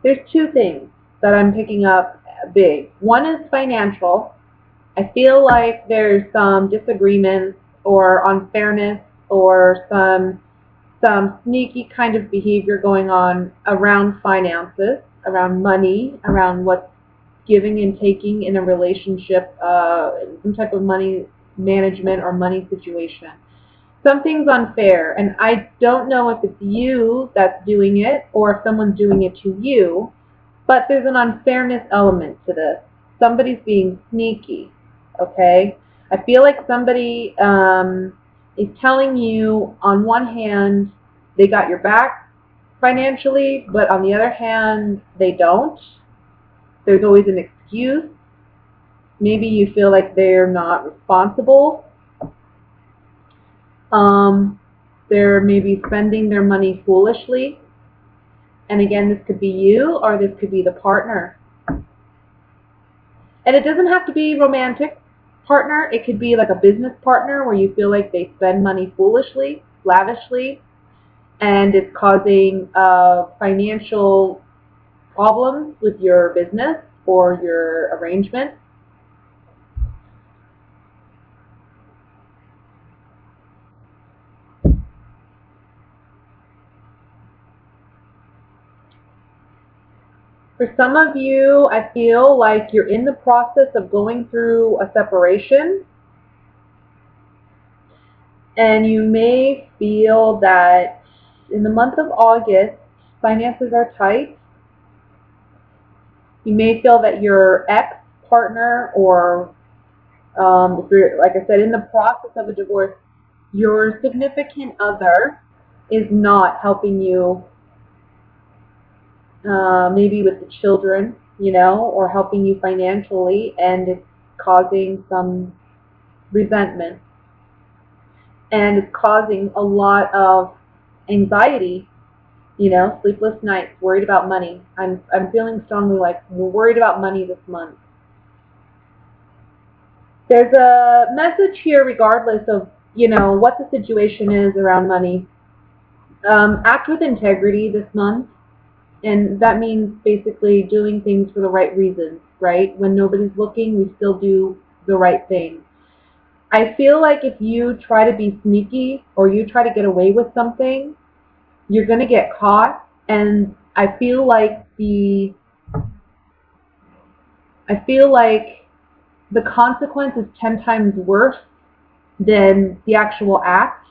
There's two things that I'm picking up big. One is financial. I feel like there's some disagreements or unfairness or some sneaky kind of behavior going on around finances, around money, around what's giving and taking in a relationship, some type of money management or money situation. Something's unfair, and I don't know if it's you that's doing it or if someone's doing it to you, but there's an unfairness element to this. Somebody's being sneaky, okay? I feel like somebody is telling you, on one hand, they got your back financially, but on the other hand, they don't. There's always an excuse. Maybe you feel like they're not responsible. They're maybe spending their money foolishly. And again, this could be you or this could be the partner. And it doesn't have to be romantic partner. It could be like a business partner where you feel like they spend money foolishly, lavishly, and it's causing financial problems with your business or your arrangement. For some of you, I feel like you're in the process of going through a separation, and you may feel that in the month of August, finances are tight. You may feel that your ex-partner or if you're, like I said, in the process of a divorce, your significant other is not helping you, maybe with the children, or helping you financially, and it's causing some resentment. And it's causing a lot of anxiety, sleepless nights, worried about money. I'm feeling strongly like we're worried about money this month. There's a message here regardless of, what the situation is around money. Act with integrity this month. And that means basically doing things for the right reasons, right? When nobody's looking, we still do the right thing. I feel like if you try to be sneaky or you try to get away with something, you're going to get caught. And I feel like the consequence is 10 times worse than the actual act.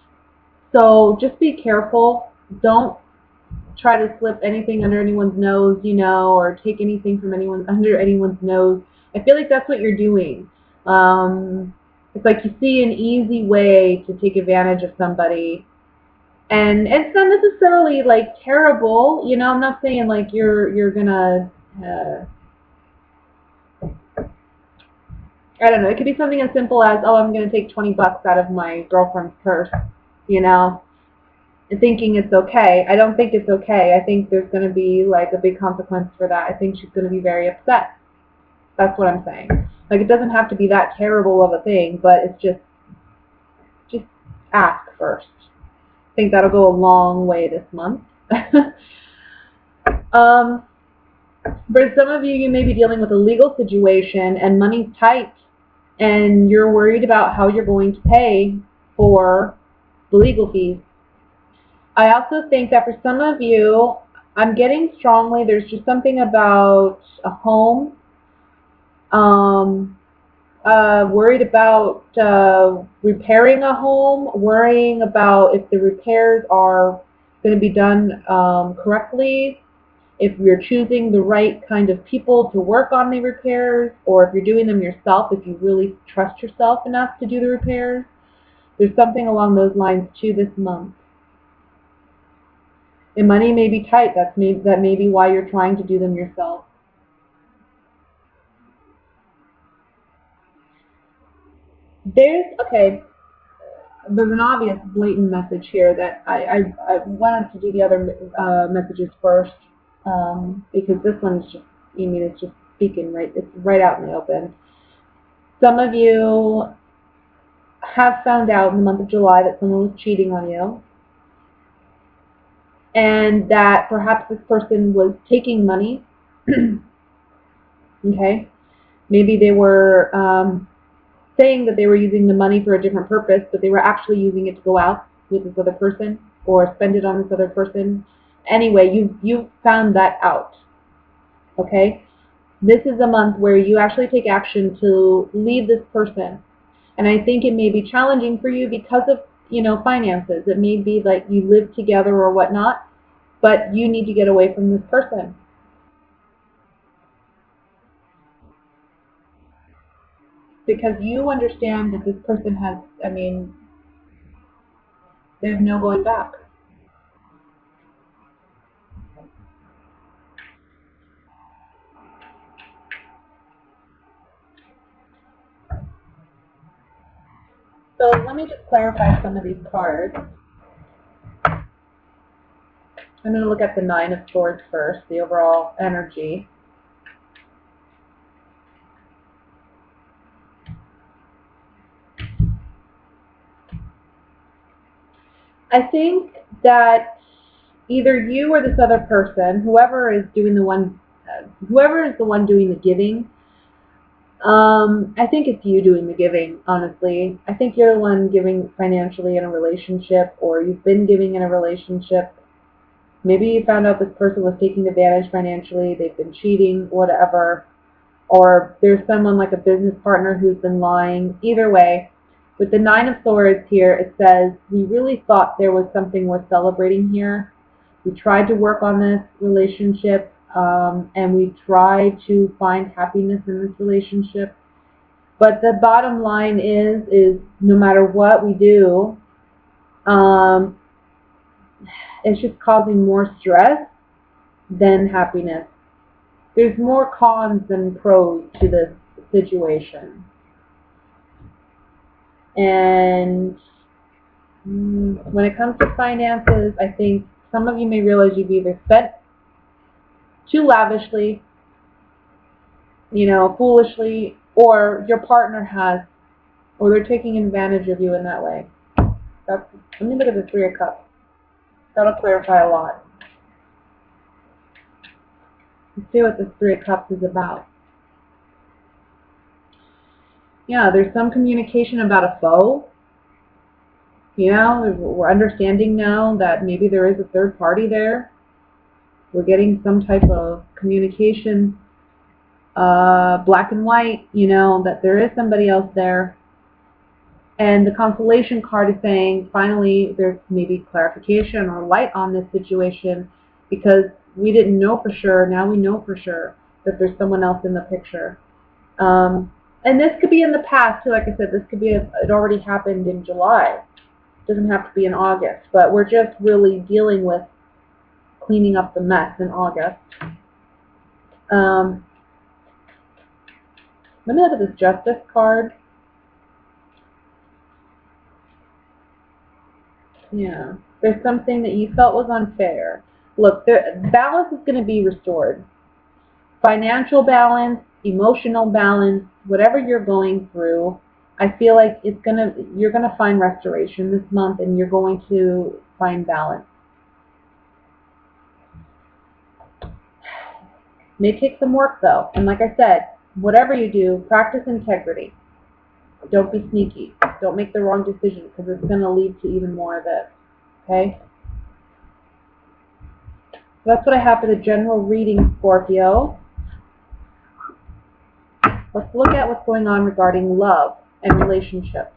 So just be careful. Don't try to slip anything under anyone's nose, or take anything from under anyone's nose. I feel like that's what you're doing. It's like you see an easy way to take advantage of somebody, and it's not necessarily like terrible. I'm not saying like you're gonna. I don't know. It could be something as simple as, oh, I'm gonna take $20 out of my girlfriend's purse, thinking it's okay. I don't think it's okay. I think there's going to be like a big consequence for that. I think she's going to be very upset. That's what I'm saying. Like, it doesn't have to be that terrible of a thing, but it's just ask first. I think that'll go a long way this month. For some of you, you may be dealing with a legal situation and money's tight, and you're worried about how you're going to pay for the legal fees. I also think that for some of you, I'm getting strongly, there's just something about a home, worried about repairing a home, worrying about if the repairs are going to be done correctly, if you're choosing the right kind of people to work on the repairs, or if you're doing them yourself, if you really trust yourself enough to do the repairs. There's something along those lines too this month. And money may be tight. That may be why you're trying to do them yourself. There's an obvious blatant message here that I wanted to do the other messages first, because this one's just, it's just speaking right. It's right out in the open. Some of you have found out in the month of July that someone was cheating on you. and that perhaps this person was taking money. Okay, maybe they were saying that they were using the money for a different purpose, but they were actually using it to go out with this other person or spend it on this other person. Anyway, you found that out. Okay, this is a month where you actually take action to leave this person, and I think it may be challenging for you because of finances. It may be like you live together or whatnot, but you need to get away from this person because you understand that this person has. I mean, there's no going back. So let me just clarify some of these cards. I'm going to look at the Nine of Swords first, the overall energy. I think that either you or this other person, whoever is the one doing the giving, I think it's you doing the giving, honestly. I think you're the one giving financially in a relationship, or you've been giving in a relationship. Maybe you found out this person was taking advantage financially, they've been cheating, whatever. Or there's someone like a business partner who's been lying. Either way, with the Nine of Swords here, it says, we really thought there was something worth celebrating here. We tried to work on this relationship, and we tried to find happiness in this relationship. But the bottom line is no matter what we do, um, it's just causing more stress than happiness. There's more cons than pros to this situation. And when it comes to finances, I think some of you may realize you've either spent too lavishly, foolishly, or your partner has, or they're taking advantage of you in that way. Let me look at the Three of Cups. That'll clarify a lot. Let's see what the Three of Cups is about. Yeah, there's some communication about a foe. We're understanding now that maybe there is a third party there. We're getting some type of communication, black and white, that there is somebody else there. And the consolation card is saying, finally, there's maybe clarification or light on this situation because we didn't know for sure. Now we know for sure that there's someone else in the picture. And this could be in the past, too. Like I said, this could be, it already happened in July. It doesn't have to be in August. But we're just really dealing with cleaning up the mess in August. Let me look at this Justice card. Yeah, there's something that you felt was unfair. Look, the balance is going to be restored. Financial balance, emotional balance, whatever you're going through, I feel like you're going to find restoration this month, and you're going to find balance. May take some work though, and like I said, whatever you do, practice integrity. Don't be sneaky. Don't make the wrong decision because it's going to lead to even more of this. Okay? So that's what I have for the general reading, Scorpio. Let's look at what's going on regarding love and relationships.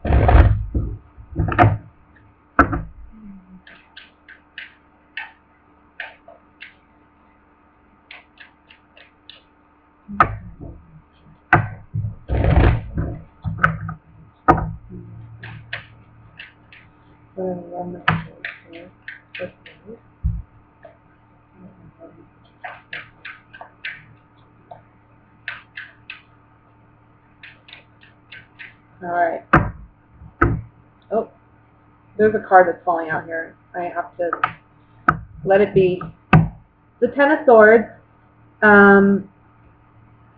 Alright. Oh, there's a card that's falling out here. I have to let it be. The Ten of Swords. I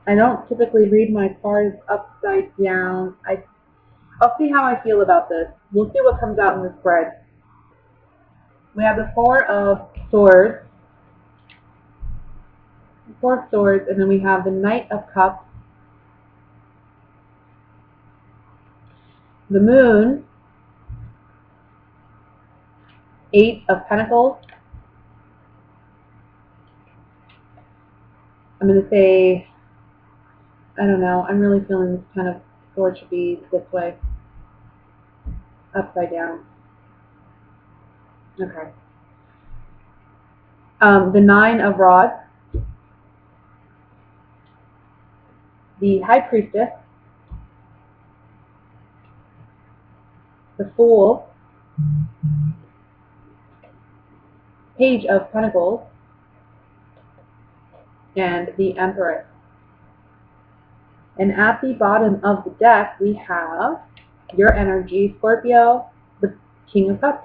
don't typically read my cards upside down. I'll see how I feel about this. We'll see what comes out in the spread. We have the Four of Swords. Four of Swords, and then we have the Knight of Cups. The Moon. Eight of Pentacles. I'm going to say, I don't know, I'm really feeling this kind of sword should be this way. Upside down. Okay. The Nine of Rods. The High Priestess. The Fool. Page of Pentacles. And the Empress. And at the bottom of the deck, we have your energy, Scorpio, the King of Cups.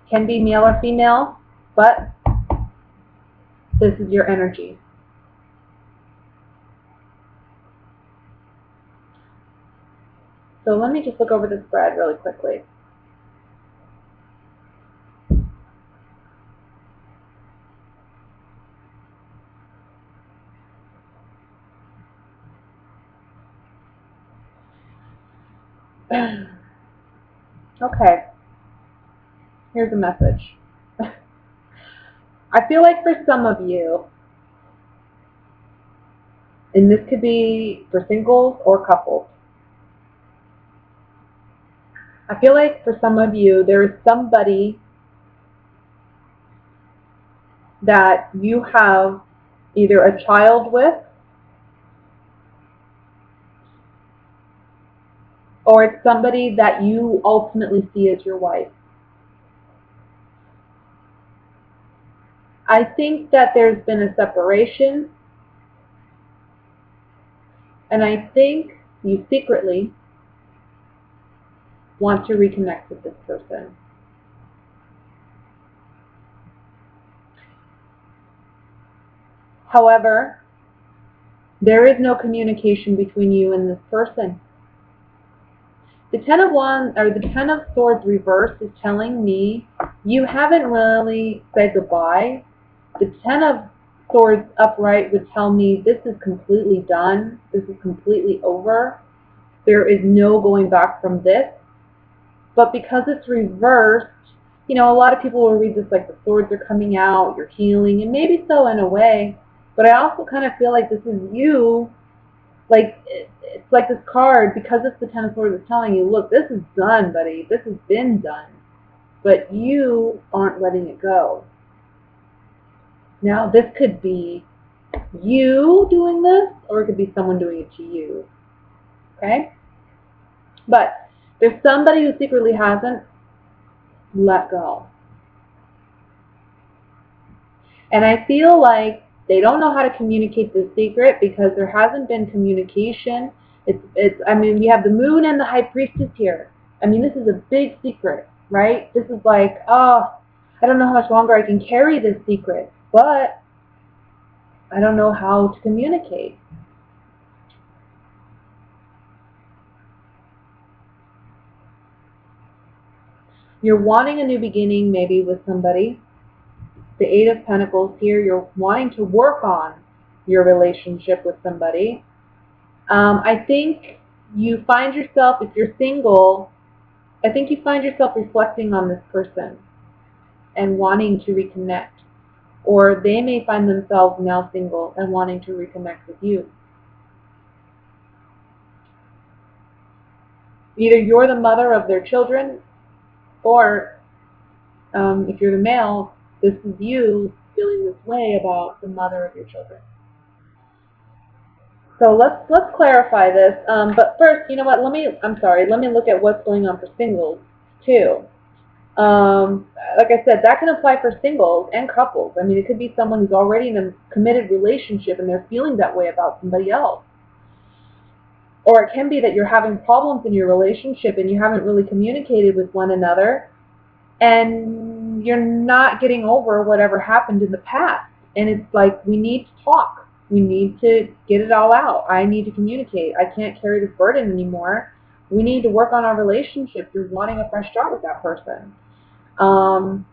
Can be male or female, but this is your energy. So let me just look over the spread really quickly. Okay, here's a message. I feel like for some of you, and this could be for singles or couples, I feel like for some of you, there is somebody that you have either a child with, or it's somebody that you ultimately see as your wife. I think that there's been a separation, and I think you secretly want to reconnect with this person. However, there is no communication between you and this person. The Ten of Wands, or the Ten of Swords reverse, is telling me you haven't really said goodbye. The Ten of Swords upright would tell me this is completely done. This is completely over. There is no going back from this. But because it's reversed, you know, a lot of people will read this like the swords are coming out, you're healing, and maybe so in a way. But I also kind of feel like this is you. Like, it's like this card, because it's the Ten of Swords, is telling you, look, this is done, buddy. This has been done. But you aren't letting it go. Now, this could be you doing this, or it could be someone doing it to you. Okay? But there's somebody who secretly hasn't let go. And I feel like they don't know how to communicate this secret because there hasn't been communication. I mean, we have the Moon and the High Priestess here. I mean, this is a big secret, right? This is like, oh, I don't know how much longer I can carry this secret, but I don't know how to communicate. You're wanting a new beginning maybe with somebody. The Eight of Pentacles here, you're wanting to work on your relationship with somebody. I think you find yourself, if you're single, I think you find yourself reflecting on this person and wanting to reconnect. Or they may find themselves now single and wanting to reconnect with you. Either you're the mother of their children, or if you're the male, this is you feeling this way about the mother of your children. So let's clarify this. But first, you know what? Let me look at what's going on for singles too. Like I said, that can apply for singles and couples. I mean, it could be someone who's already in a committed relationship and they're feeling that way about somebody else. Or it can be that you're having problems in your relationship and you haven't really communicated with one another, and you're not getting over whatever happened in the past. And it's like, we need to talk. We need to get it all out. I need to communicate. I can't carry this burden anymore. We need to work on our relationship. You're wanting a fresh start with that person. Um,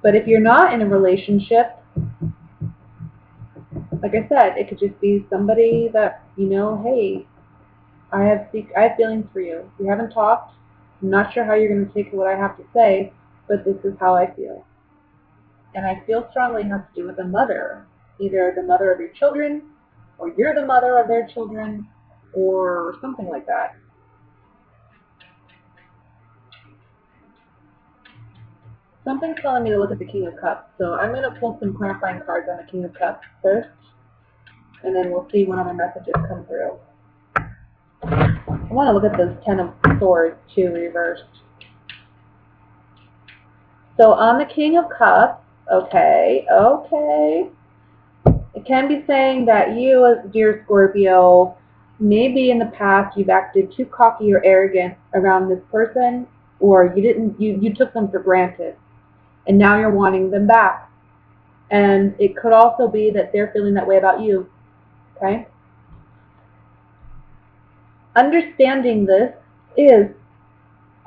but if you're not in a relationship, like I said, it could just be somebody that, you know, hey, I have feelings for you. We haven't talked. I'm not sure how you're going to take what I have to say, but this is how I feel. And I feel strongly it has to do with a mother. Either the mother of your children, or you're the mother of their children, or something like that. Something's telling me to look at the King of Cups, so I'm going to pull some clarifying cards on the King of Cups first, and then we'll see what other messages come through. I want to look at those Ten of Swords too, reversed. So on the King of Cups, okay, it can be saying that you, dear Scorpio, maybe in the past you've acted too cocky or arrogant around this person, or you took them for granted, and now you're wanting them back. And it could also be that they're feeling that way about you, okay? Understanding this is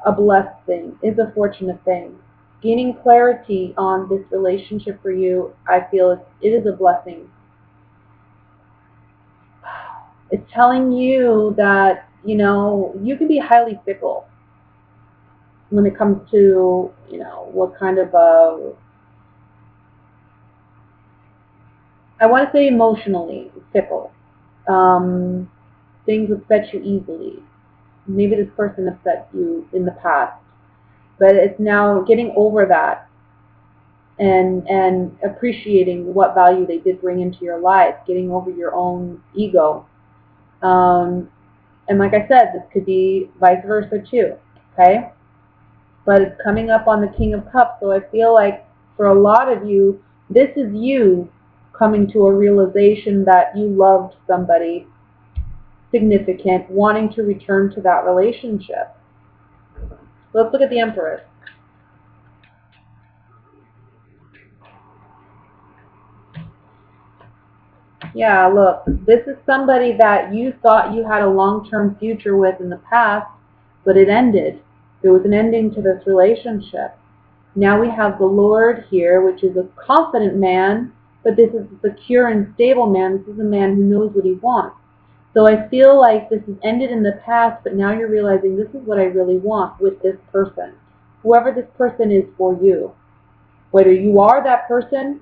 a blessed thing, is a fortunate thing. Gaining clarity on this relationship for you, I feel it is a blessing. It's telling you that, you know, you can be highly fickle when it comes to, you know, what kind of I want to say emotionally fickle. Things upset you easily. Maybe this person upset you in the past, but it's now getting over that and appreciating what value they did bring into your life, getting over your own ego. And like I said, this could be vice versa too, okay? But it's coming up on the King of Cups, so I feel like for a lot of you, this is you coming to a realization that you loved somebody significant, wanting to return to that relationship. Let's look at the Empress. Yeah, look, this is somebody that you thought you had a long-term future with in the past, but it ended. There was an ending to this relationship. Now we have the Lord here, which is a confident man, but this is a secure and stable man. This is a man who knows what he wants. So I feel like this has ended in the past, but now you're realizing this is what I really want with this person. Whoever this person is for you. Whether you are that person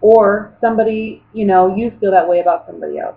or somebody, you know, you feel that way about somebody else.